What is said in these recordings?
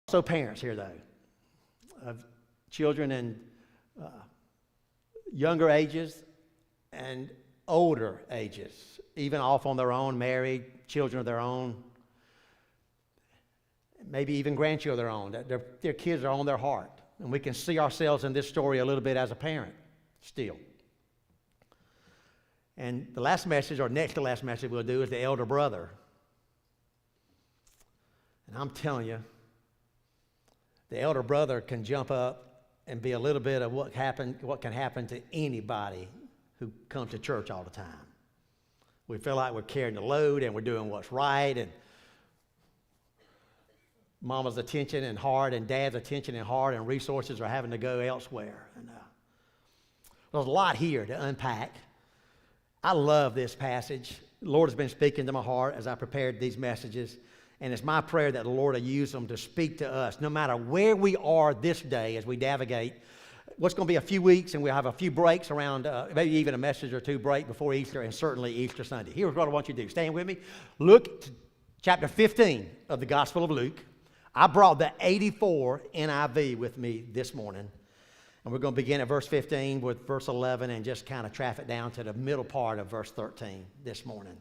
Also parents here, though, of children in younger ages and older ages, even off on their own, married, children of their own, maybe even grandchildren of their own, that their kids are on their heart. And we can see ourselves in this story a little bit as a parent still. And the last message, or next to last message we'll do, is the elder brother. And I'm telling you, the elder brother can jump up and be a little bit of what can happen to anybody who comes to church all the time. We feel like we're carrying the load and we're doing what's right, and mama's attention and heart and dad's attention and heart and resources are having to go elsewhere. And there's a lot here to unpack. I love this passage. The Lord has been speaking to my heart as I prepared these messages, and it's my prayer that the Lord will use them to speak to us, no matter where we are this day as we navigate what's going to be a few weeks, and we'll have a few breaks around, maybe even a message or two break before Easter, and certainly Easter Sunday. Here's what I want you to do. Stand with me. Look to chapter 15 of the Gospel of Luke. I brought the 84 NIV with me this morning. And we're going to begin at verse 15 with verse 11 and just kind of traffic down to the middle part of verse 13 this morning.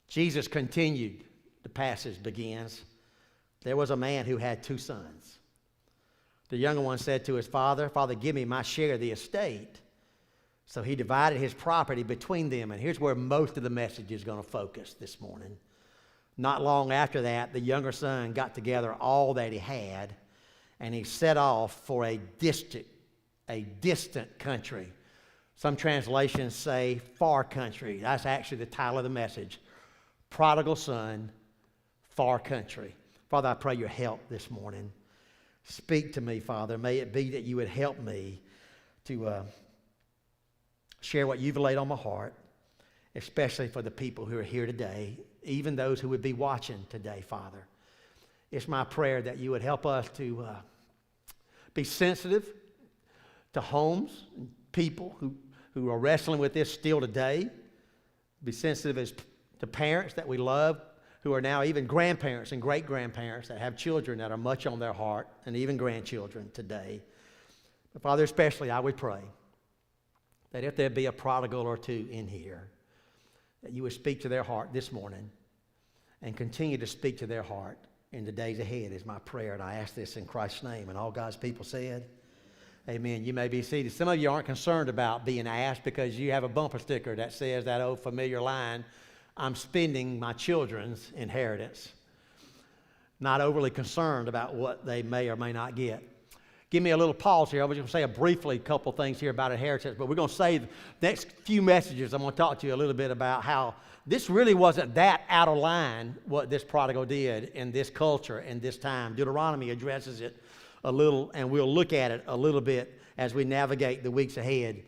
Jesus continued, the passage begins. There was a man who had 2 sons. The younger one said to his father, "Father, give me my share of the estate." So he divided his property between them. And here's where most of the message is going to focus this morning. Not long after that, the younger son got together all that he had, and he set off for a distant country. Some translations say far country. That's actually the title of the message. Prodigal Son, Far Country. Father, I pray your help this morning. Speak to me, Father. May it be that you would help me to share what you've laid on my heart, especially for the people who are here today, even those who would be watching today, Father. It's my prayer that you would help us to be sensitive to homes and people who are wrestling with this still today. Be sensitive to parents that we love, who are now even grandparents and great-grandparents that have children that are much on their heart, and even grandchildren today. But Father, especially I would pray that if there be a prodigal or two in here, that you would speak to their heart this morning and continue to speak to their heart in the days ahead is my prayer. And I ask this in Christ's name. And all God's people said, amen. You may be seated. Some of you aren't concerned about being asked because you have a bumper sticker that says that old familiar line, "I'm spending my children's inheritance." Not overly concerned about what they may or may not get. Give me a little pause here. I was going to say a couple things here about inheritance, but we're going to say the next few messages, I'm going to talk to you a little bit about how this really wasn't that out of line, what this prodigal did in this culture and this time. Deuteronomy addresses it a little, and we'll look at it a little bit as we navigate the weeks ahead.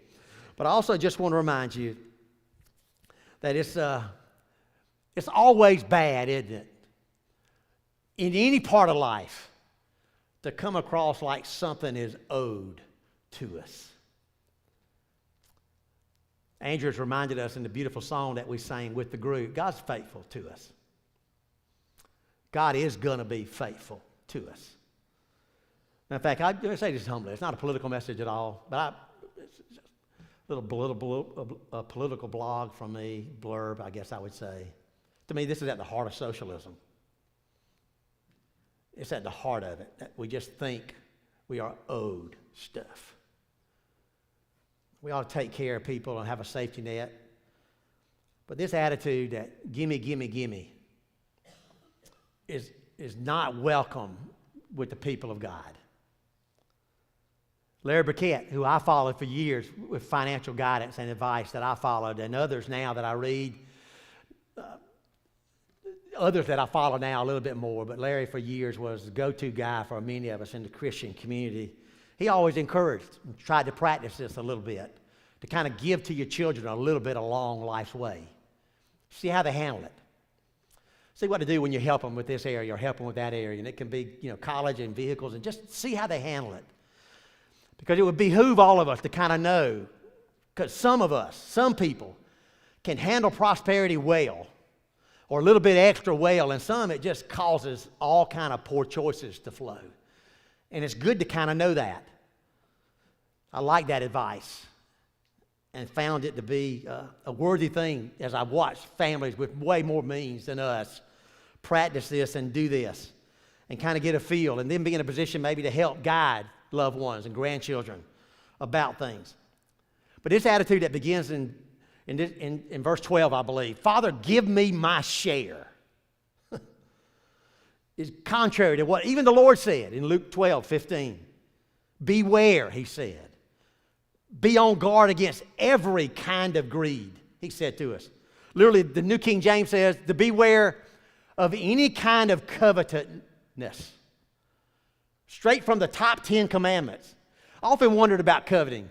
But I also just want to remind you that it's always bad, isn't it, in any part of life, to come across like something is owed to us. Andrew's reminded us in the beautiful song that we sang with the group, God's faithful to us. God is going to be faithful to us. In fact, I say this humbly. It's not a political message at all, but it's just a political blog from me, blurb, I guess I would say. To me, this is at the heart of socialism. It's at the heart of it, that we just think we are owed stuff. We ought to take care of people and have a safety net. But this attitude that gimme, gimme, gimme is not welcome with the people of God. Larry Burkett, who I followed for years with financial guidance and advice that I followed, and others now that I read, others that I follow now a little bit more, but Larry for years was the go-to guy for many of us in the Christian community. He always encouraged and tried to practice this a little bit, to kind of give to your children a little bit along life's way. See how they handle it. See what to do when you help them with this area or help them with that area. And it can be, college and vehicles, and just see how they handle it. Because it would behoove all of us to kind of know, because some people can handle prosperity well, or a little bit extra well, and some it just causes all kind of poor choices to flow. And it's good to kind of know that. I like that advice and found it to be a worthy thing as I watched families with way more means than us practice this and do this and kind of get a feel and then be in a position maybe to help guide loved ones and grandchildren about things. But this attitude that begins in verse 12, I believe, Father, give me my share, is contrary to what even the Lord said in Luke 12:15. Beware, he said. Be on guard against every kind of greed, he said to us. Literally, the New King James says to beware of any kind of covetousness. Straight from the top 10 commandments. I often wondered about coveting.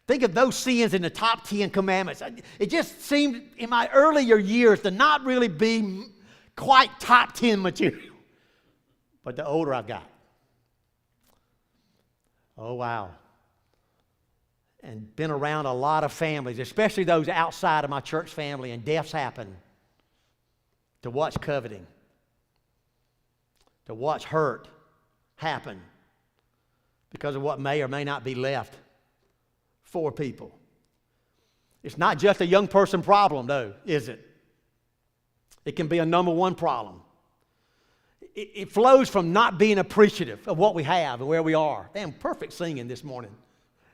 Think of those sins in the top 10 commandments. It just seemed in my earlier years to not really be quite top 10 material. But the older I've got. Oh, wow. And been around a lot of families, especially those outside of my church family, and deaths happen. To watch coveting. To watch hurt happen. Because of what may or may not be left for people. It's not just a young person problem, though, is it? It can be a number one problem. It flows from not being appreciative of what we have and where we are. Damn, perfect singing this morning.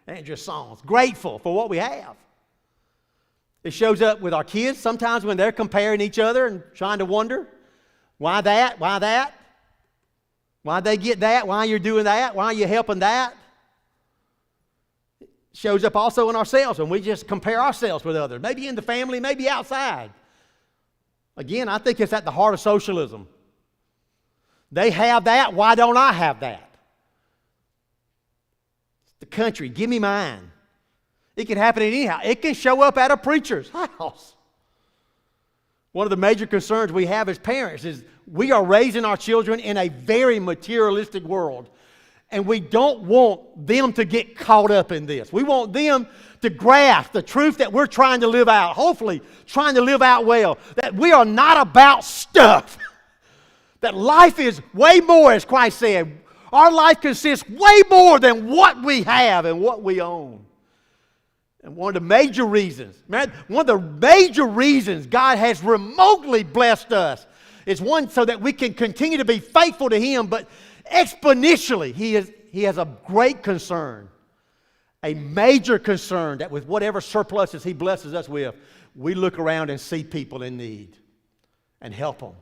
Andrew's songs. Grateful for what we have. It shows up with our kids sometimes when they're comparing each other and trying to wonder, why that? Why that? Why they get that? Why you're doing that? Why are you helping that? It shows up also in ourselves when we just compare ourselves with others. Maybe in the family, maybe outside. Again, I think it's at the heart of socialism. They have that, why don't I have that? It's the country, give me mine. It can happen anyhow. It can show up at a preacher's house. One of the major concerns we have as parents is we are raising our children in a very materialistic world. And we don't want them to get caught up in this. We want them to grasp the truth that we're trying to live out, hopefully trying to live out well, that we are not about stuff. That life is way more, as Christ said. Our life consists way more than what we have and what we own. And one of the major reasons God has remotely blessed us is one so that we can continue to be faithful to Him, but exponentially, He has a great concern, a major concern that with whatever surpluses He blesses us with, we look around and see people in need and help them.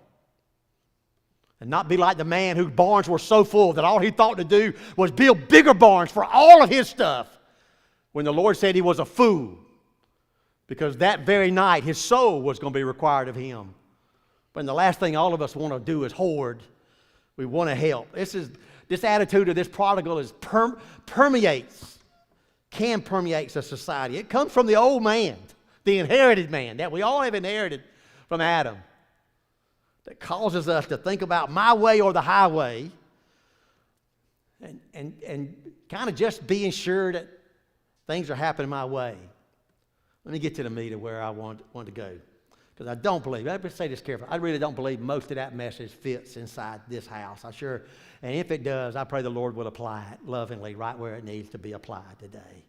And not be like the man whose barns were so full that all he thought to do was build bigger barns for all of his stuff. When the Lord said he was a fool. Because that very night his soul was going to be required of him. But the last thing all of us want to do is hoard. We want to help. This attitude of this prodigal permeates the society. It comes from the old man, the inherited man that we all have inherited from Adam. That causes us to think about my way or the highway and kind of just being sure that things are happening my way. Let me get to the meat of where I want to go. Because I don't believe, let me say this carefully, I really don't believe most of that message fits inside this house. And if it does, I pray the Lord will apply it lovingly right where it needs to be applied today.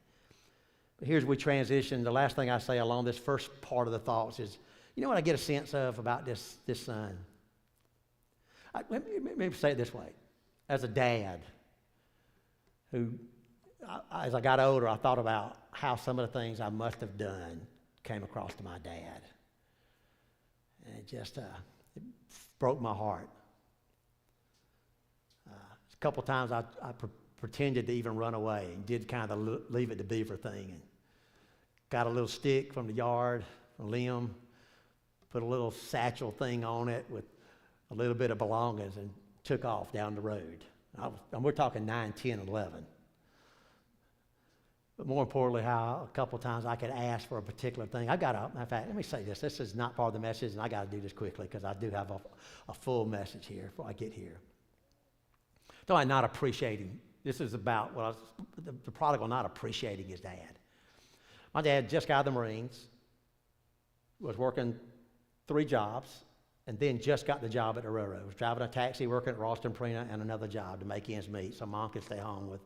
But here's we transition. The last thing I say along this first part of the thoughts is, you know what I get a sense of about this son? Let me say it this way. As a dad who, as I got older, I thought about how some of the things I must have done came across to my dad. And it just it broke my heart. A couple times I pretended to even run away and did kind of leave it to beaver thing. And got a little stick from the yard, a limb, put a little satchel thing on it with a little bit of belongings and took off down the road. And we're talking 9, 10, 11. But more importantly, how a couple times I could ask for a particular thing. In fact, let me say this. This is not part of the message, and I got to do this quickly because I do have a full message here before I get here. So I'm not appreciating. This is about the prodigal not appreciating his dad. My dad just got out of the Marines, was working 3 jobs and then just got the job at the railroad. Was driving a taxi, working at Ralston Marina, and another job to make ends meet so mom could stay home with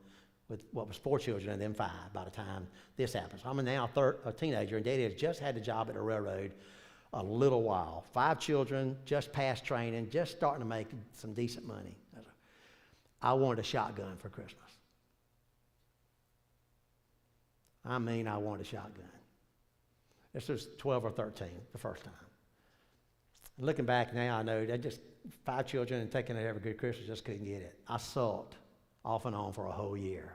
what was 4 children and then 5 by the time this happened. So I'm now a teenager, and Daddy has just had the job at the railroad a little while. 5 children, just past training, just starting to make some decent money. I wanted a shotgun for Christmas. I mean, I wanted a shotgun. This was 12 or 13 the first time. Looking back now, I know that just 5 children and taking it every good Christmas, just couldn't get it. I sulked off and on for a whole year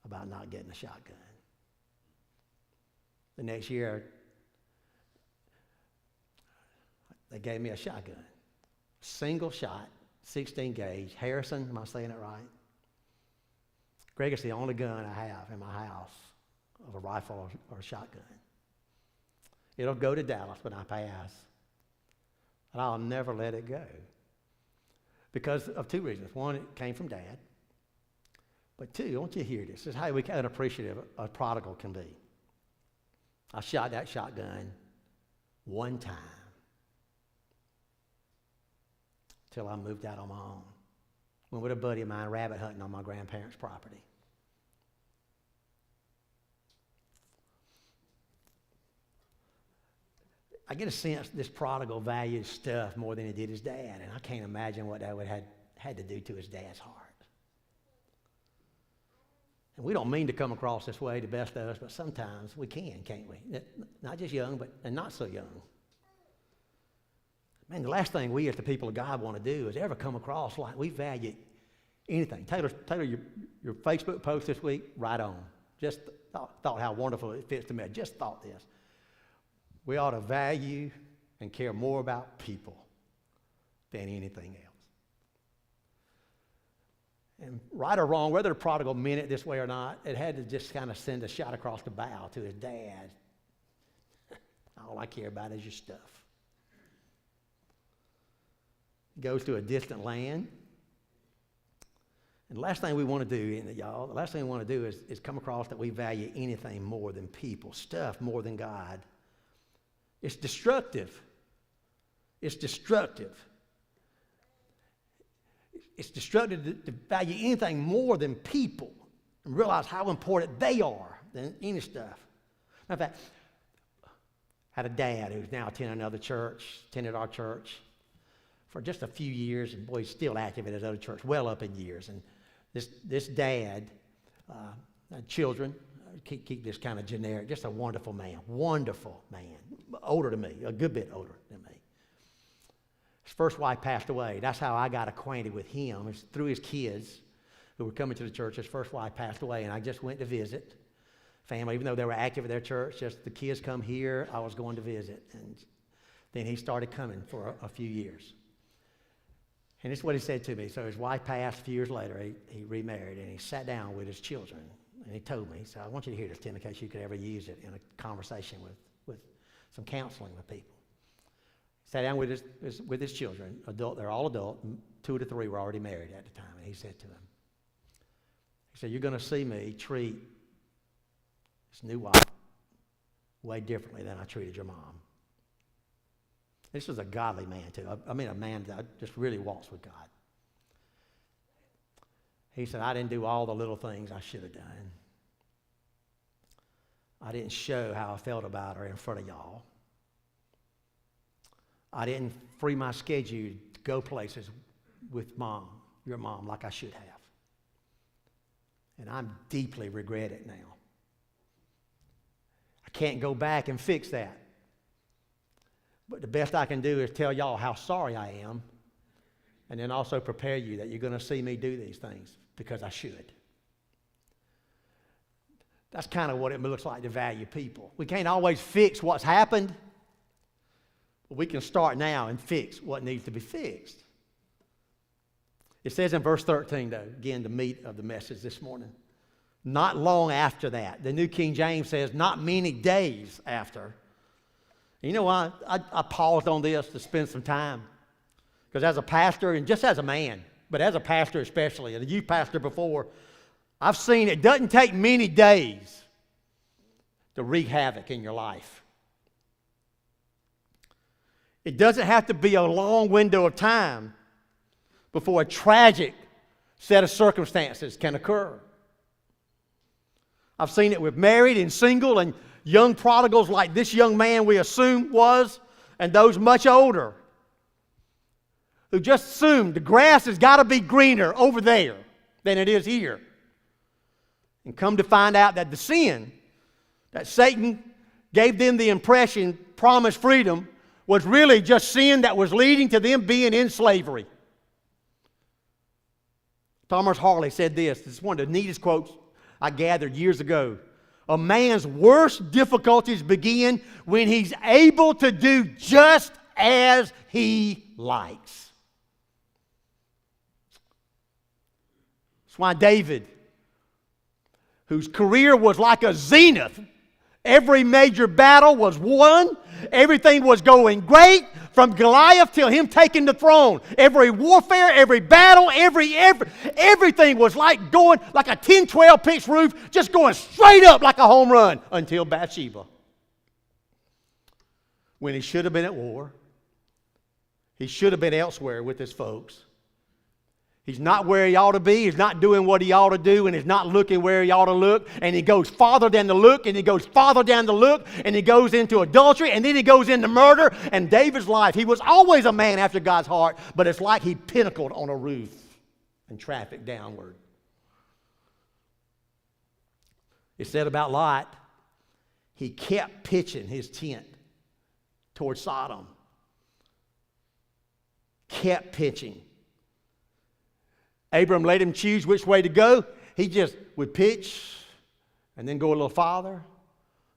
about not getting a shotgun. The next year, they gave me a shotgun. Single shot, 16 gauge. Harrison, am I saying it right? Greg, it's the only gun I have in my house of a rifle or a shotgun. It'll go to Dallas when I pass. And I'll never let it go. Because of 2 reasons. One, it came from Dad. But 2, I want you to hear this. This is how unappreciative a prodigal can be. I shot that shotgun one time till I moved out on my own. Went with a buddy of mine rabbit hunting on my grandparents' property. I get a sense this prodigal valued stuff more than he did his dad, and I can't imagine what that would have had to do to his dad's heart. And we don't mean to come across this way, the best of us, but sometimes we can, can't we? Not just young, but and not so young. Man, the last thing we as the people of God want to do is ever come across like we value anything. Taylor, your Facebook post this week, right on. Just thought how wonderful it fits to me. I just thought this. We ought to value and care more about people than anything else. And right or wrong, whether the prodigal meant it this way or not, it had to just kind of send a shot across the bow to his dad. All I care about is your stuff. He goes to a distant land. And the last thing we want to do, y'all, the last thing we want to do is come across that we value anything more than people, stuff more than God. It's destructive. It's destructive. It's destructive to value anything more than people and realize how important they are than any stuff. In fact, I had a dad who's now attended our church for just a few years, and boy, he's still active in his other church, well up in years. And this dad, children, keep this kind of generic, just a wonderful man, older than me, a good bit older than me. His first wife passed away. That's how I got acquainted with him. It's through his kids who were coming to the church. His first wife passed away, and I just went to visit family. Even though they were active at their church, just the kids come here, I was going to visit. And then he started coming for a few years. And this is what he said to me. So his wife passed a few years later. He remarried, and he sat down with his children. And he told me, so I want you to hear this, Tim, in case you could ever use it in a conversation with some counseling with people. Sat down with his children, they're all adult, 2 to 3 were already married at the time, and he said to them, he said, you're going to see me treat this new wife way differently than I treated your mom. This was a godly man, too. I mean, a man that just really walks with God. He said, I didn't do all the little things I should have done. I didn't show how I felt about her in front of y'all. I didn't free my schedule to go places with your mom, like I should have. And I'm deeply regret it now. I can't go back and fix that. But the best I can do is tell y'all how sorry I am, and then also prepare you that you're going to see me do these things because I should. That's kind of what it looks like to value people. We can't always fix what's happened, but we can start now and fix what needs to be fixed. It says in verse 13, though, again, the meat of the message this morning, not long after that. The New King James says, not many days after. You know why I paused on this to spend some time? Because as a pastor, and just as a man, but as a pastor especially, and a youth pastor before, I've seen it doesn't take many days to wreak havoc in your life. It doesn't have to be a long window of time before a tragic set of circumstances can occur. I've seen it with married and single and young prodigals like this young man we assume was, and those much older, who just assumed the grass has got to be greener over there than it is here. And come to find out that the sin that Satan gave them the impression promised freedom was really just sin that was leading to them being in slavery. Thomas Harley said this. This is one of the neatest quotes I gathered years ago. A man's worst difficulties begin when he's able to do just as he likes. That's why David, whose career was like a zenith, every major battle was won. Everything was going great from Goliath till him taking the throne. Every warfare, every battle, everything was like going like a 10, 12 pitch roof, just going straight up like a home run until Bathsheba. When he should have been at war. He should have been elsewhere with his folks. He's not where he ought to be. He's not doing what he ought to do, and he's not looking where he ought to look. And he goes farther than the look, and he goes farther down the look, and he goes into adultery, and then he goes into murder. And David's life, he was always a man after God's heart, but it's like he pinnacled on a roof and traffic downward. It said about Lot, he kept pitching his tent towards Sodom. Kept pitching. Abram let him choose which way to go. He just would pitch and then go a little farther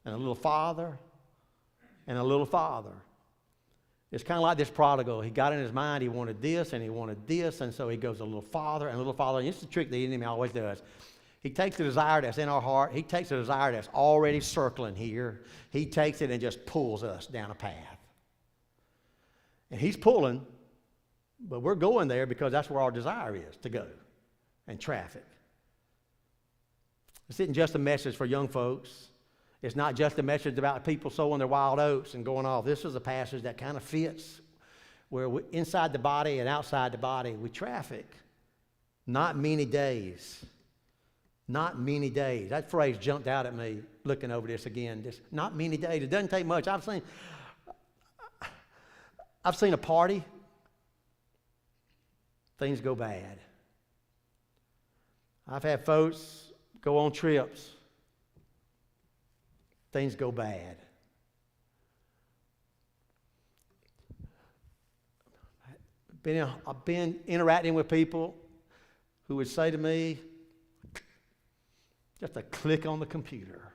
and a little farther and a little farther. It's kind of like this prodigal. He got in his mind he wanted this and he wanted this, and so he goes a little farther and a little farther. And it's the trick the enemy always does. He takes the desire that's in our heart. He takes the desire that's already circling here. He takes it and just pulls us down a path. And he's pulling, but we're going there because that's where our desire is to go, and traffic. This isn't just a message for young folks. It's not just a message about people sowing their wild oats and going off. This is a passage that kind of fits where inside the body and outside the body we traffic. Not many days. Not many days. That phrase jumped out at me looking over this again. Just not many days. It doesn't take much. I've seen a party. Things go bad. I've had folks go on trips. Things go bad. I've been interacting with people who would say to me, just a click on the computer,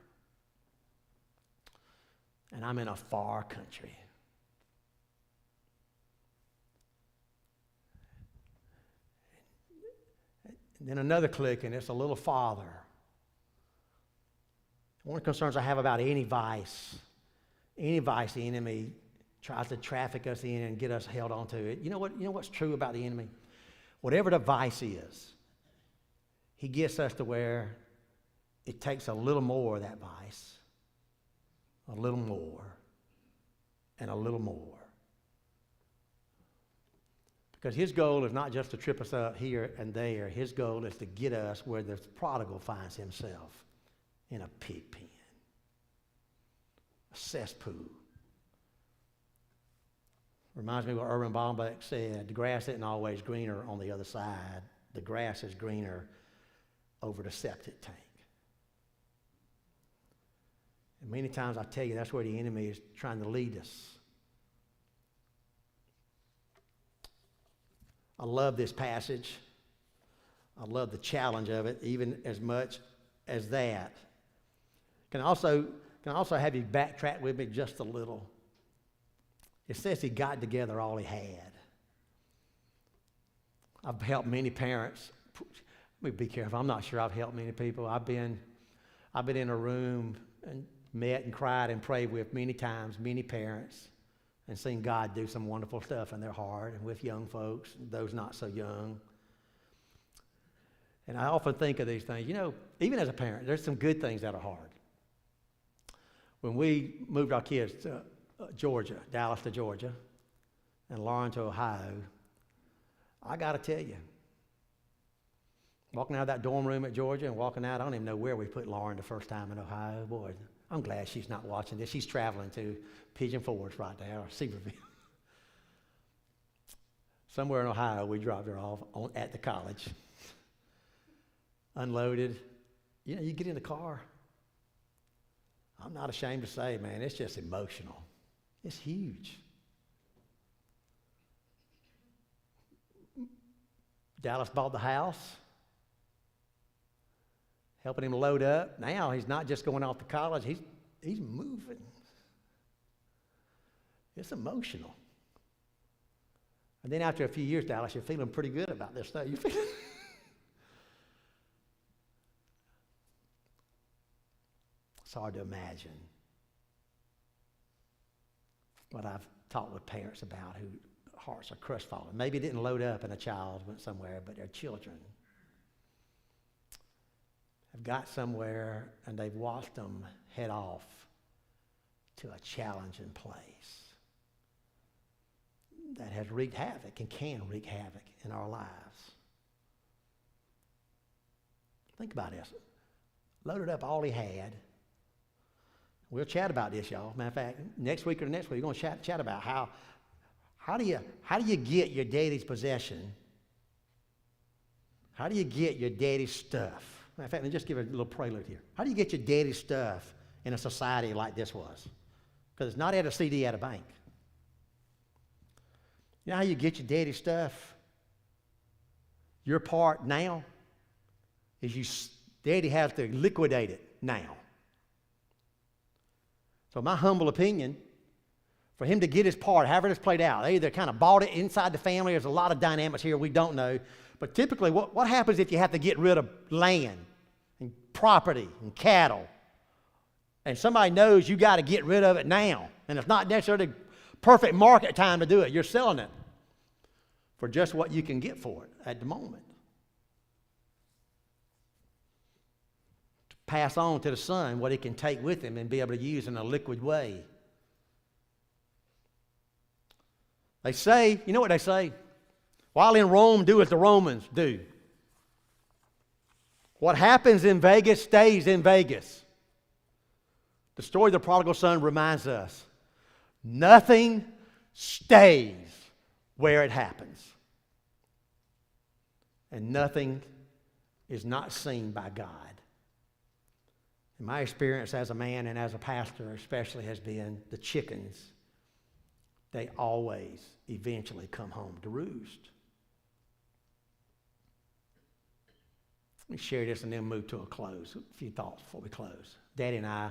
and I'm in a far country. And then another click, and it's a little farther. One of the concerns I have about any vice the enemy tries to traffic us in and get us held onto it. You know what's true about the enemy? Whatever the vice is, he gets us to where it takes a little more of that vice, a little more, and a little more. Because his goal is not just to trip us up here and there. His goal is to get us where the prodigal finds himself, in a pig pen, a cesspool. Reminds me of what Erwin Bombeck said, the grass isn't always greener on the other side. The grass is greener over the septic tank. And many times I tell you that's where the enemy is trying to lead us. I love this passage. I love the challenge of it, even as much as that. Can I also have you backtrack with me just a little? It says he got together all he had. I've helped many parents. Let me be careful. I'm not sure I've helped many people. I've been in a room and met and cried and prayed with many times, many parents, and seen God do some wonderful stuff in their heart and with young folks, those not so young. And I often think of these things. You know, even as a parent, there's some good things that are hard. When we moved our kids to Georgia, Dallas to Georgia, and Lauren to Ohio, I got to tell you, walking out of that dorm room at Georgia and walking out, I don't even know where we put Lauren the first time in Ohio. Boy, I'm glad she's not watching this. She's traveling to Pigeon Forge right there, or Seaverville. Somewhere in Ohio, we dropped her off at the college. Unloaded. You know, you get in the car. I'm not ashamed to say, man, it's just emotional. It's huge. Dallas bought the house, helping him load up. Now he's not just going off to college, he's moving. It's emotional. And then after a few years, Dallas, you're feeling pretty good about this stuff. You're feeling It's hard to imagine what I've talked with parents about who hearts are crestfallen. Maybe it didn't load up and a child went somewhere, but their children have got somewhere and they've watched them head off to a challenging place that has wreaked havoc and can wreak havoc in our lives. Think about this. Loaded up all he had. We'll chat about this, y'all. Matter of fact, next week or the next week, we're going to chat about how do you get your daddy's possession? How do you get your daddy's stuff? Matter of fact, let me just give a little prelude here. How do you get your daddy's stuff in a society like this was? Because it's not at a CD at a bank. You know how you get your daddy's stuff? Your part now is daddy has to liquidate it now. So my humble opinion, for him to get his part, however it's played out, they either kind of bought it inside the family. There's a lot of dynamics here we don't know. But typically, what happens if you have to get rid of land and property and cattle? And somebody knows you got to get rid of it now. And it's not necessarily perfect market time to do it. You're selling it for just what you can get for it at the moment. To pass on to the son what he can take with him and be able to use in a liquid way. They say, you know what they say? While in Rome, do as the Romans do. What happens in Vegas stays in Vegas. The story of the prodigal son reminds us, nothing stays where it happens. And nothing is not seen by God. And my experience as a man and as a pastor especially has been the chickens, they always eventually come home to roost. Let me share this and then move to a close. A few thoughts before we close. Daddy and I,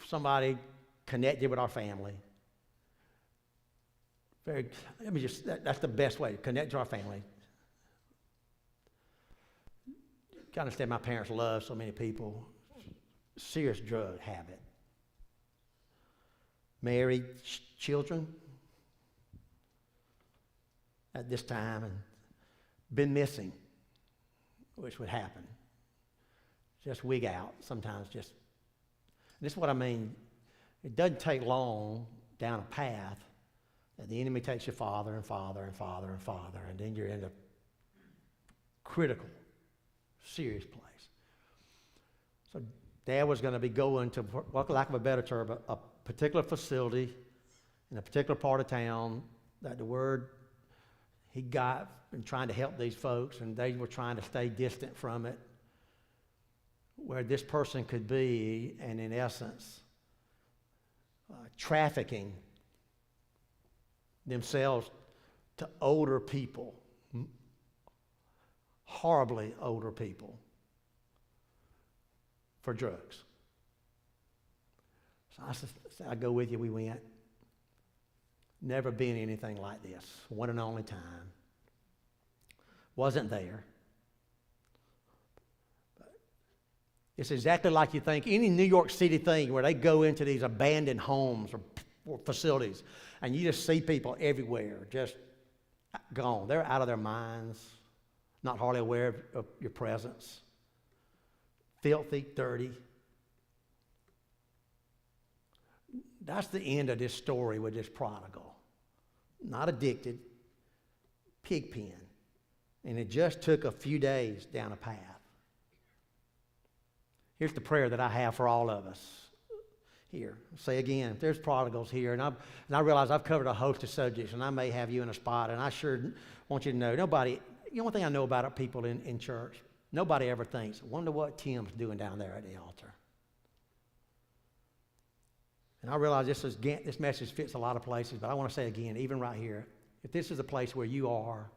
somebody connected with our family. That's the best way to connect to our family. You can understand my parents love so many people. Serious drug habit. Married, children at this time, and been missing, which would happen. Just wig out sometimes. This is what I mean. It doesn't take long down a path that the enemy takes you farther and farther and farther and farther, and then you're in a critical, serious place. So Dad was going to be going to, for lack of a better term, a particular facility in a particular part of town that the word he got and trying to help these folks, and they were trying to stay distant from it, where this person could be, and in essence, trafficking themselves to older people, horribly older people, for drugs. So I said, I'd go with you. We went. Never been anything like this. One and only time. Wasn't there. But it's exactly like you think any New York City thing where they go into these abandoned homes or facilities and you just see people everywhere just gone. They're out of their minds, not hardly aware of your presence. Filthy, dirty. That's the end of this story with this prodigal. Not addicted, pig pen. And it just took a few days down a path. Here's the prayer that I have for all of us here. I'll say again, if there's prodigals here, and I realize I've covered a host of subjects, and I may have you in a spot, and I sure want you to know, nobody, one thing I know about people in church, nobody ever thinks, wonder what Tim's doing down there at the altar. And I realize this message fits a lot of places, but I want to say again, even right here, if this is a place where you are,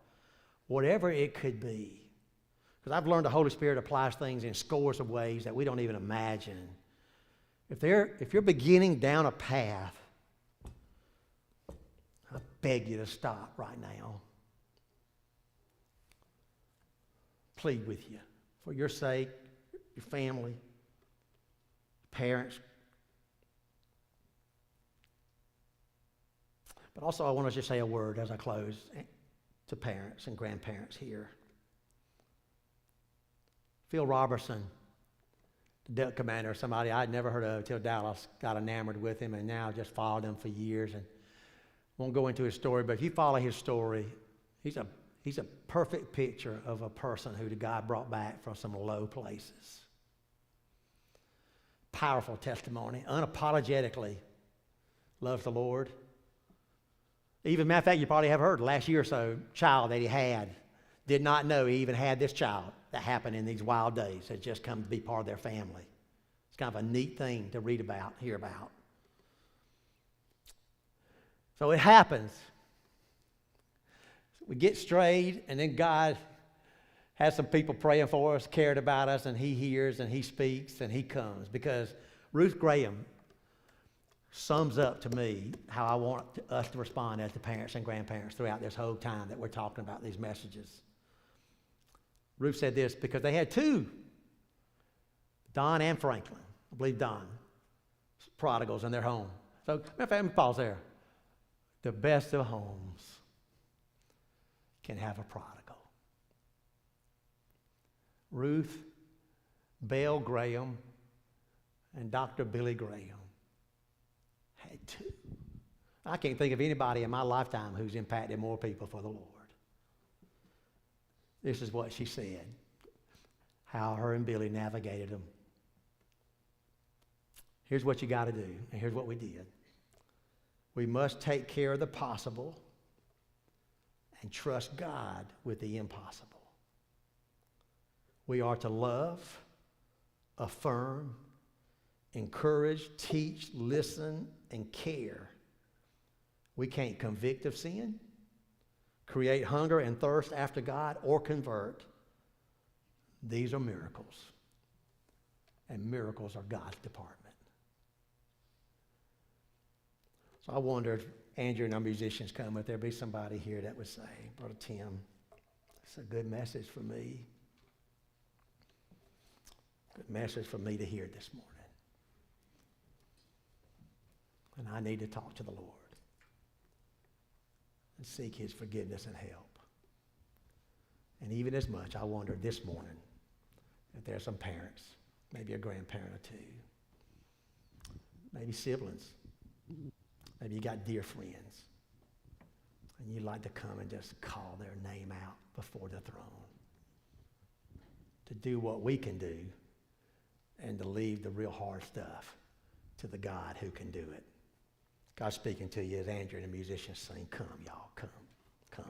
whatever it could be, because I've learned the Holy Spirit applies things in scores of ways that we don't even imagine. If you're beginning down a path, I beg you to stop right now. Plead with you for your sake, your family, parents. But also I want to just say a word as I close to parents and grandparents here. Phil Robertson, the duck commander, somebody I'd never heard of until Dallas got enamored with him, and now just followed him for years. And won't go into his story, but if you follow his story, he's a perfect picture of a person who the God brought back from some low places. Powerful testimony, unapologetically loves the Lord. Even, matter of fact, you probably have heard last year or so, child that he had, did not know he even had this child that happened in these wild days, has just come to be part of their family. It's kind of a neat thing to read about, hear about. So it happens. We get strayed, and then God has some people praying for us, cared about us, and he hears, and he speaks, and he comes. Because Ruth Graham sums up to me how I want us to respond as the parents and grandparents throughout this whole time that we're talking about these messages. Ruth said this, because they had two, Don and Franklin, I believe Don, prodigals in their home. So, let me pause there. The best of homes can have a prodigal. Ruth Bell Graham and Dr. Billy Graham had two. I can't think of anybody in my lifetime who's impacted more people for the Lord. This is what she said, how her and Billy navigated them. Here's what you got to do, and here's what we did. We must take care of the possible and trust God with the impossible. We are to love, affirm, encourage, teach, listen, and care. We can't convict of sin, create hunger and thirst after God, or convert. These are miracles. And miracles are God's department. So I wondered, Andrew and our musicians come, if there'd be somebody here that would say, Brother Tim, it's a good message for me. Good message for me to hear this morning. And I need to talk to the Lord and seek his forgiveness and help. And even as much, I wonder this morning if there's some parents, maybe a grandparent or two, maybe siblings, maybe you got dear friends, and you'd like to come and just call their name out before the throne, to do what we can do and to leave the real hard stuff to the God who can do it. God's speaking to you as Andrew and the musicians sing, come, y'all, come, come.